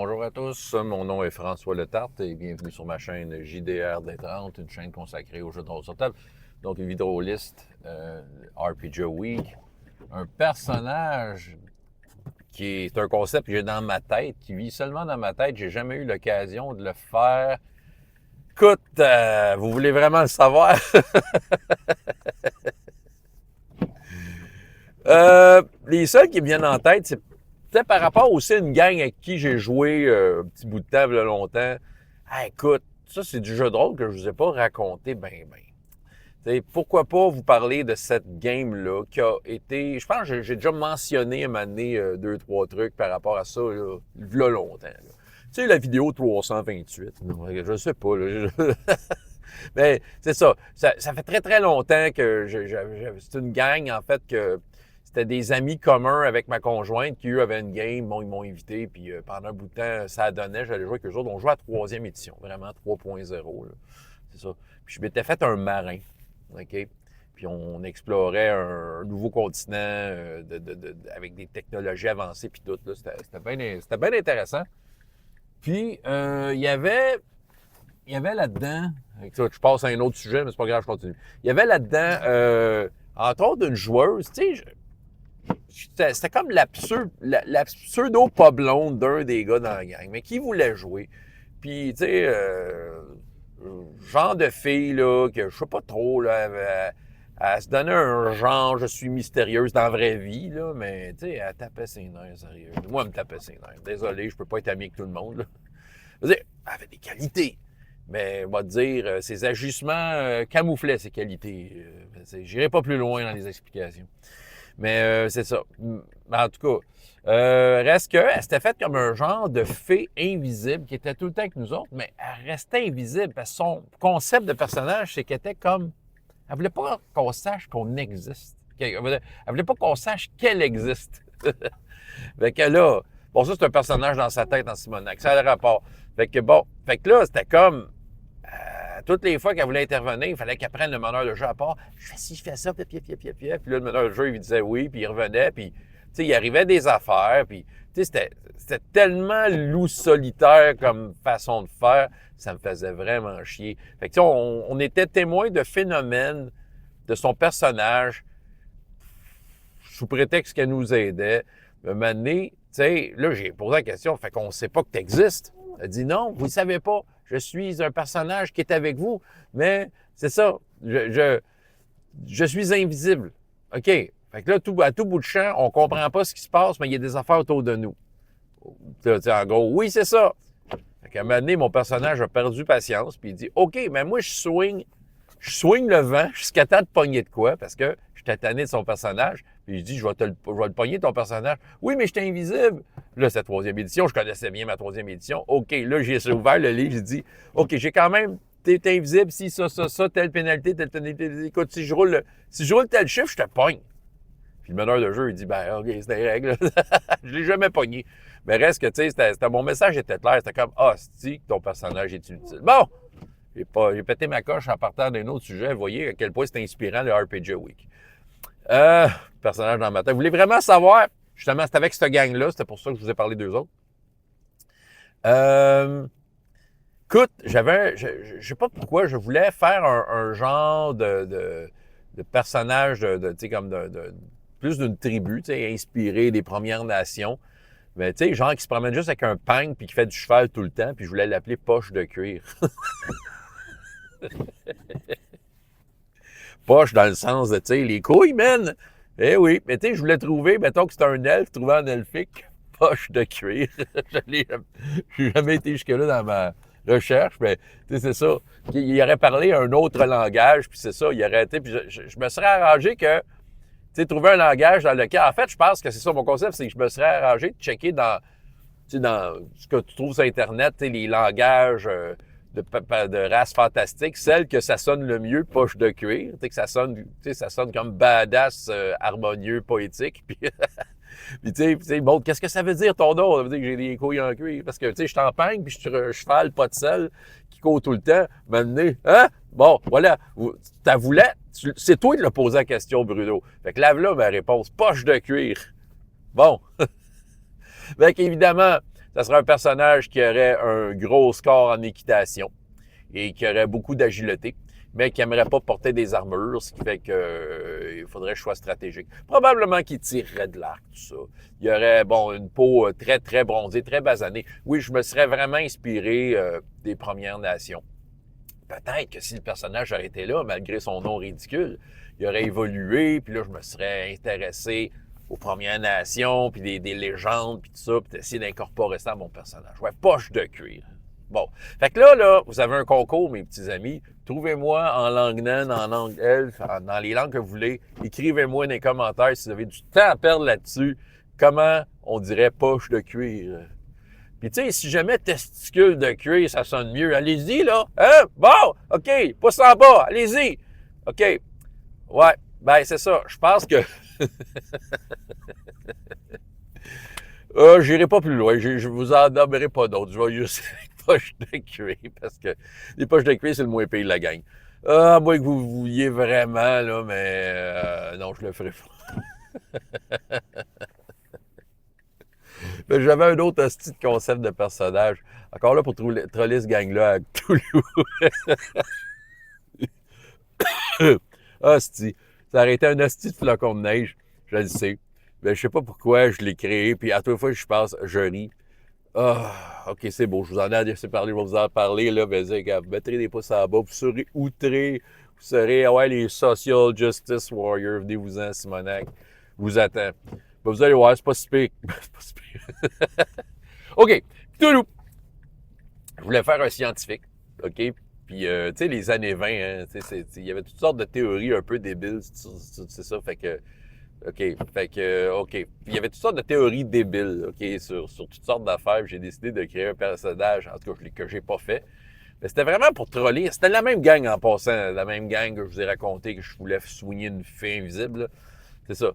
Bonjour à tous, mon nom est François Letarte et bienvenue sur ma chaîne JDR D30, une chaîne consacrée aux jeux de rôle sur table. Donc une vidéo liste RPG Week. Un personnage qui est un concept que j'ai dans ma tête, qui vit seulement dans ma tête. J'ai jamais eu l'occasion de le faire. Écoute, vous voulez vraiment le savoir? Les seuls qui me viennent en tête, c'est peut-être par rapport aussi à une gang avec qui j'ai joué un petit bout de temps, il y a longtemps. Ah, écoute, ça, c'est du jeu de rôle que je vous ai pas raconté ben. T'sais, pourquoi pas vous parler de cette game-là qui a été... Je pense que j'ai déjà mentionné à un moment donné deux, trois trucs par rapport à ça, là, il y a longtemps. Là. Tu sais, la vidéo 328, je sais pas. Là, mais c'est ça. Ça fait très, très longtemps que c'est une gang, en fait, que c'était des amis communs avec ma conjointe qui, eux, avaient une game. Bon, ils m'ont invité, puis pendant un bout de temps, ça donnait. J'allais jouer avec eux autres. On jouait à la troisième édition, vraiment 3.0. C'est ça. Puis je m'étais fait un marin. OK? Puis on explorait un nouveau continent avec des technologies avancées, puis tout. Là, c'était bien intéressant. Puis, il y avait là-dedans... Je passe à un autre sujet, mais c'est pas grave, je continue. Il y avait là-dedans, entre autres, une joueuse, tu sais, c'était comme la pseudo-pas blonde d'un des gars dans la gang, mais qui voulait jouer. Puis, tu sais, genre de fille, là, que je sais pas trop, là, elle se donnait un genre, je suis mystérieuse dans la vraie vie, là, mais, tu sais, elle tapait ses nerfs, sérieux. Moi, elle me tapait ses nerfs. Désolé, je peux pas être ami avec tout le monde, là. Je veux dire, elle avait des qualités, mais, on va te dire, ses agissements camouflaient ses qualités. J'irai pas plus loin dans les explications. Mais c'est ça. En tout cas, reste qu'elle s'était faite comme un genre de fée invisible qui était tout le temps avec nous autres, mais elle restait invisible parce que son concept de personnage, c'est qu'elle était comme... Elle voulait pas qu'on sache qu'on existe. Elle voulait pas qu'on sache qu'elle existe. Fait que là, bon, ça, c'est un personnage dans sa tête en Simonac. Ça a le rapport. Fait que bon, fait que là, c'était comme... toutes les fois qu'elle voulait intervenir, il fallait qu'elle prenne le meneur de jeu à part. Je fais ci, je fais ça, puis là, le meneur de jeu, il lui disait oui, puis il revenait, puis, tu sais, il arrivait des affaires, puis, tu sais, c'était tellement loup solitaire comme façon de faire, ça me faisait vraiment chier. Fait que, tu sais, on était témoin de phénomènes de son personnage, sous prétexte qu'elle nous aidait. À un moment donné, tu sais, là, j'ai posé la question, fait qu'on sait pas que tu existes. Elle dit non, vous ne savez pas. Je suis un personnage qui est avec vous, mais c'est ça, je suis invisible. OK. Fait que là, à tout bout de champ, on comprend pas ce qui se passe, mais il y a des affaires autour de nous. En gros, oui, c'est ça. Fait qu'à un moment donné, mon personnage a perdu patience, puis il dit, OK, mais moi, je swing le vent jusqu'à temps de pogner de quoi, parce que j'étais tanné de son personnage. Puis je dis, je vais le pogner, ton personnage. Oui, mais j'étais invisible. Là, c'est la troisième édition. Je connaissais bien ma troisième édition. OK, là, j'ai ouvert le livre. J'ai dit, OK, j'ai quand même, t'es invisible. Si ça, telle pénalité, telle pénalité. Écoute, si je roule tel chiffre, je te pogne. Puis le meneur de jeu, il dit, ben, OK, c'est des règles. Je l'ai jamais pogné. Mais reste que, tu sais, mon message était clair. C'était comme, si ton personnage est inutile. Bon! J'ai pété ma coche en partant d'un autre sujet. Vous voyez à quel point c'est inspirant, le RPG Week. Personnage dans ma tête. Vous voulez vraiment savoir? Justement, c'est avec cette gang-là. C'était pour ça que je vous ai parlé d'eux autres. Écoute, je sais pas pourquoi, je voulais faire un genre de personnage, tu sais, comme plus d'une tribu, tu sais, inspiré des Premières Nations. Mais tu sais, genre qui se promène juste avec un peigne puis qui fait du cheval tout le temps. Puis je voulais l'appeler Poche de cuir. Poche dans le sens de, tu sais, les couilles, man! Eh oui, mais tu sais, je voulais trouver, mettons que c'était un elfe, trouvé en elfique, poche de cuir. J'ai jamais été jusque-là dans ma recherche, mais tu sais, c'est ça. Il aurait parlé un autre langage, puis c'est ça, il aurait été, puis je me serais arrangé que, tu sais, trouver un langage dans lequel, en fait, je pense que c'est ça mon concept, c'est que je me serais arrangé de checker dans ce que tu trouves sur Internet, tu sais, les langages... de race fantastique, celle que ça sonne le mieux, poche de cuir, tu sais, que ça sonne comme badass, harmonieux, poétique. Puis, tu sais, bon, qu'est-ce que ça veut dire ton nom? Ça veut dire que j'ai des couilles en cuir. Parce que, tu sais, je t'empeigne, puis je suis un cheval pas de sel qui court tout le temps. Maintenant, hein? Bon, voilà. T'as voulu, c'est toi qui l'as posé la question, Bruno. Fait que là, ma réponse, poche de cuir. Bon. Fait qu'évidemment, Ça serait un personnage qui aurait un gros score en équitation et qui aurait beaucoup d'agilité, mais qui n'aimerait pas porter des armures, ce qui fait que il faudrait que je sois stratégique. Probablement qu'il tirerait de l'arc, tout ça. Il y aurait, bon, une peau très, très bronzée, très basanée. Oui, je me serais vraiment inspiré des Premières Nations. Peut-être que si le personnage aurait été là, malgré son nom ridicule, il aurait évolué, puis là, je me serais intéressé aux Premières Nations, puis des légendes, puis tout ça, puis d'essayer d'incorporer ça à mon personnage. Ouais, poche de cuir. Bon. Fait que là, vous avez un concours, mes petits amis. Trouvez-moi en langue naine, en langue elfe, dans les langues que vous voulez. Écrivez-moi dans les commentaires si vous avez du temps à perdre là-dessus. Comment on dirait poche de cuir. Puis tu sais, si jamais testicule de cuir, ça sonne mieux. Allez-y, là. Hein? Bon, OK. Pouce en bas. Allez-y. OK. Ouais. Ben, c'est ça. Je pense que... j'irai pas plus loin. Je vous en nommerai pas d'autres. Je vais juste les poches de cuir parce que les poches de cuir, c'est le moins payé de la gang. À moins que vous vouliez vraiment, là, mais non, je le ferai pas. J'avais un autre hostie de concept de personnage. Encore là pour troller ce gang-là à Cthulhu. Hostie. Ça aurait été un hostie de flocon de neige. Je le sais. Mais je sais pas pourquoi je l'ai créé. Puis à toute fois que je passe, je ris. Ah, OK, c'est beau. Je vous en ai assez parlé. Je vais vous en parler. Là, mais vous mettrez des pouces en bas. Vous serez outrés. Vous serez, ouais, les social justice warriors. Venez-vous-en, Simonac. Vous attend. Ben, vous allez voir, c'est pas si pire. C'est pas si pire. OK. Cthulhu. Je voulais faire un scientifique. OK? Puis, tu sais, les années 20, hein, il y avait toutes sortes de théories un peu débiles, c'est ça. Fait que, OK. Puis, il y avait toutes sortes de théories débiles, OK, sur toutes sortes d'affaires. J'ai décidé de créer un personnage, en tout cas, que j'ai pas fait. Mais c'était vraiment pour troller. C'était la même gang en passant, la même gang que je vous ai raconté que je voulais soigner une fille invisible, là. C'est ça.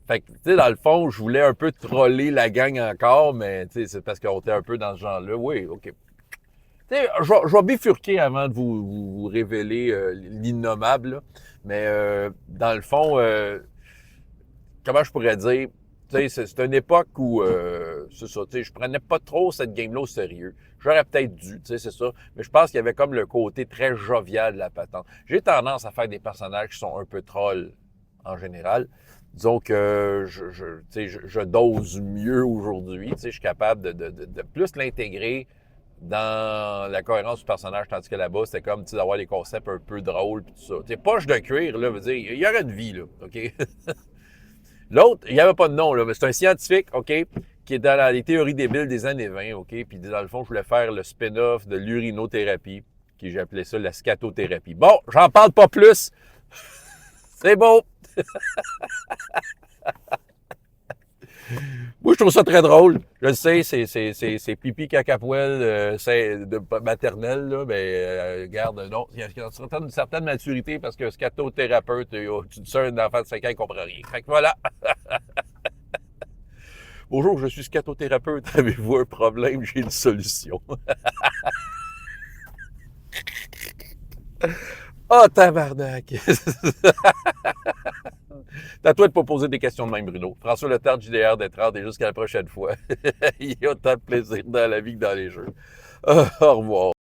Fait que, tu sais, dans le fond, je voulais un peu troller la gang encore, mais, tu sais, c'est parce qu'on était un peu dans ce genre-là. Oui, OK. Tu sais, je vais bifurquer avant de vous révéler l'innommable, là. Mais, dans le fond, comment je pourrais dire, tu sais, c'est une époque où, c'est ça, tu sais, je prenais pas trop cette game-là au sérieux. J'aurais peut-être dû, tu sais, c'est ça. Mais je pense qu'il y avait comme le côté très jovial de la patente. J'ai tendance à faire des personnages qui sont un peu trolls en général. Disons que je dose mieux aujourd'hui. Tu sais, je suis capable de plus l'intégrer dans la cohérence du personnage, tandis que là-bas, c'était comme, tu sais, d'avoir des concepts un peu drôles pis tout ça. Tu sais, poche de cuir, là, veut dire, il y aurait une vie, là, OK? L'autre, il n'y avait pas de nom, là, mais c'est un scientifique, OK, qui est dans les théories débiles des années 20, OK? Puis dans le fond, je voulais faire le spin-off de l'urinothérapie, qui j'appelais ça la scatothérapie. Bon, j'en parle pas plus. C'est beau. Moi, je trouve ça très drôle. Je le sais, c'est pipi cacapoel de maternelle, là, mais regarde, non, il y a une certaine maturité parce que scatothérapeute, tu dis ça à un enfant de 5 ans, il comprend rien. Fait que voilà. Bonjour, je suis scatothérapeute. Avez-vous un problème? J'ai une solution. Oh, tabarnak! C'est à toi de pas poser des questions de même, Bruno. François Letard, JDR d'être et jusqu'à la prochaine fois. Il y a autant de plaisir dans la vie que dans les jeux. Au revoir.